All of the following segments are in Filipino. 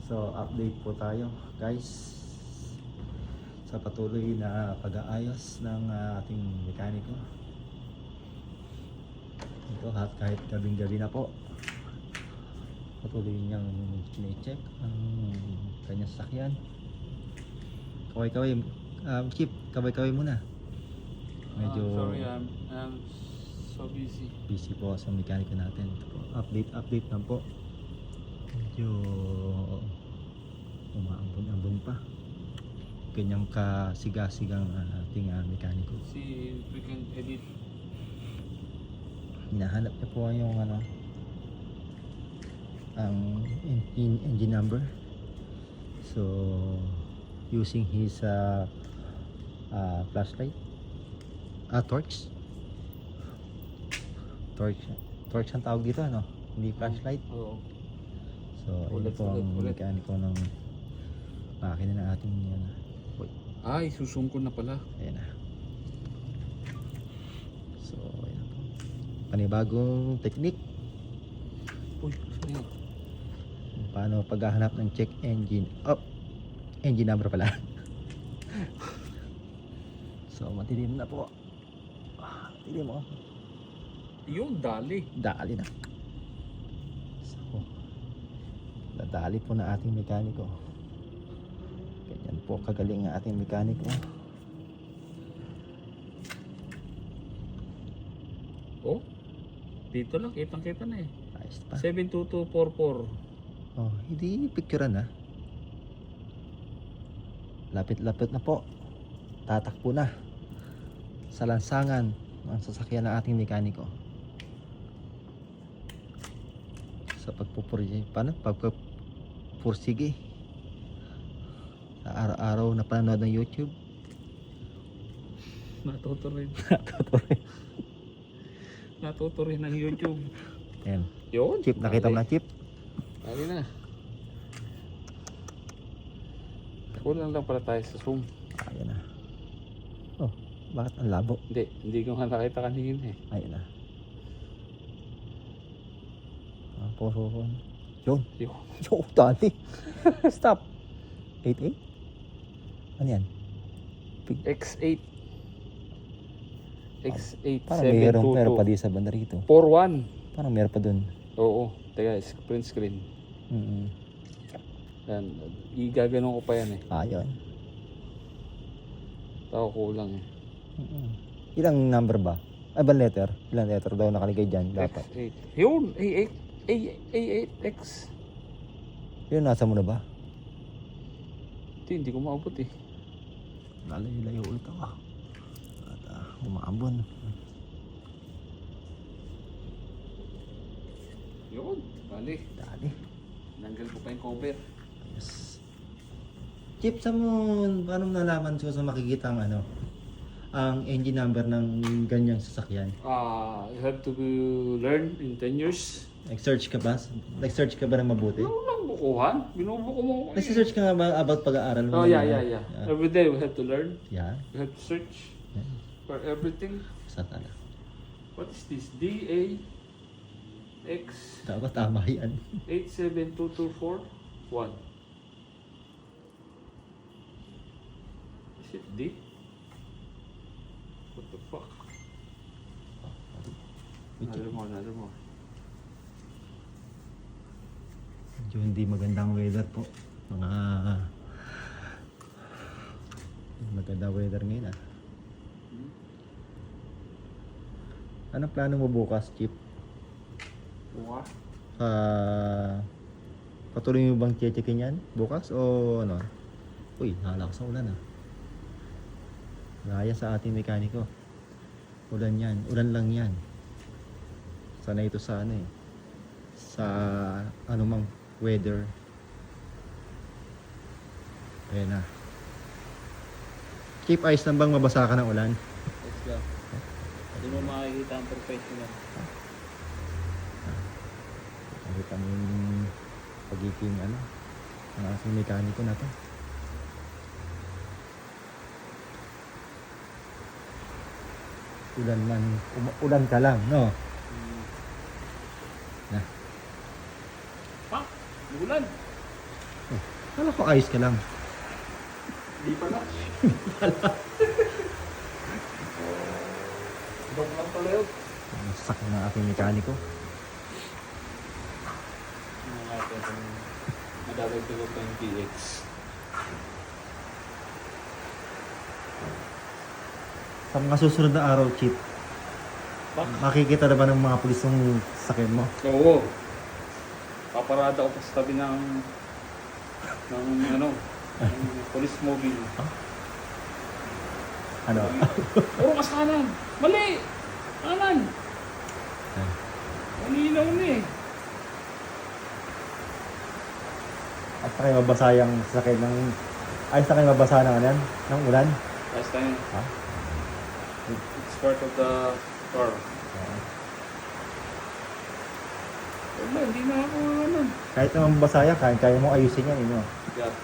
So update po tayo guys sa patuloy na pag-aayos ng ating mekaniko. Ito kahit gabing-gabi na po, patuloy niyang chine-check ang kanyang sasakyan. Kaway-kaway, Chip, kaway-kaway muna. Medyo sorry, I'm so busy. Busy po sa mekaniko natin. Ito po, update lang po. Medyo umaambon-ambon pa. Ganyang kasiga-sigang ating mekaniko. See if we can edit. Hinahanap niya po yung ang engine number. So using his flashlight, torch ang tawag dito, ano? Hindi flashlight. Oo. So ito po ang mekaniko ng makina ng ating Ay, susungkon na pala. ayan na. So ayan po, panibagong technique Uy, sorry. paano paghahanap ng check engine engine number pala. So matilim na po, matilim mo. Yung dali. Dali na. So dadali po na ating mekaniko. Ganyan po kagaling ang ating mekaniko. Oh, dito lang, kitang-kita na eh. Ayos pa. 72244. Oh, hindi picturean na. Lapit-lapit na po. Tatakbo na sa lansangan ang sasakyan ng ating mekaniko. Sa pagpupursige sa araw-araw na panonood ng YouTube. Natuto rin ng YouTube. Ayan. Yun. Chip, nakita mo na, Chip? Dali na. Kulang lang pala tayo sa zoom. Ayan na. Oh, bakit ang labo? Hindi ko nga nakita kanina eh. Ayan na. Puro. Yun. Yun. Yo, dali. Stop. 88? Ano yan? X8. X8 Parang meron pa 722. di sa banda rito. 41. Parang meron pa dun. Oo. Teka, print screen. Yan. Igaganon ko pa yan eh. Yun. Tao kulang eh. Ilang number ba? Ay, ba letter? Ilang letter daw nakaligay dyan dapat? X8. Yun. A8X. Yun, nasa mo na ba? Hindi ko maabot eh. Lalayo-layo ulit ako. At umaambon. Yun. Bali. Dali. Nanggal ko pa yung cover. Yes. Chip, sa mo, paano nalaman sa makikita ang ang engine number ng ganyang sasakyan? You have to learn in 10 years. Nag-search ka ba? Nag-search ka ba ng mabuti? Ano lang bukuhan? Binubuko mo ko eh. Nag-search ka nga ba about pag-aaral mo? Oh, yeah. Every day we have to learn. Yeah. We have to search Yeah. for everything. Sa tala. What is this? DAX Dapat tama yan. 872241. Is it D? What the fuck? Another more. Medyo hindi magandang weather po. Magandang weather ngayon Anong plano mo bukas, Chip? What? Patuloy mo bang checkin yan bukas o ano? Uy, nalakas ang ulan Gaya sa ating mekaniko. Ulan lang yan. Sana ito sa sa anumang weather. Ayan na. Keep eyes lang bang mabasa ka ng ulan? Let's go. Hindi mo makikita ang professional. Nakita mo yung pagiging ng ating mekaniko na to. Ulan ka lang, no? Ulan. Kala ko ayos ka lang. Di pala. Dok lang pala yun. Ang sakit ng ating mekaniko. Ano natin kung madadagdagan pa yung PX. Sa mga susunod na araw, Chip, makikita na ba ng mga pulis yung sakyan mo? Oo. Paparada ko pa sa tabi ng ano, ng police mobile. Ano? Oo, mas kanan. Mali! Kanan! Malinaw na eh. At na kayo mabasa yung sakyan ng... Ayos na kayo mabasa ng ano yan? Ng ulan? Last time, Ha? it's part of the car. Wala, hindi na ako ano. Kahit naman mabasa yan, kaya mo ayusin yan, inyo. Yeah.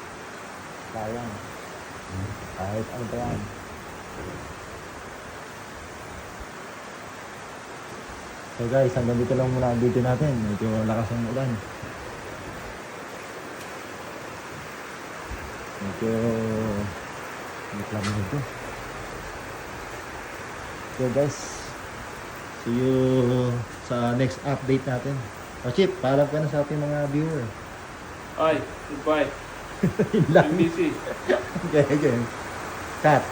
Sayang. Kahit ano pa yan. So guys, hanggang dito lang muna ang video natin. Medyo lakas ang ulan. Medyo naglamig ito. So guys, see you sa next update natin. O Chip, paalam ka na sa ating mga viewer. Ay, goodbye. Yun lang. I'm busy. Okay, okay. Cut.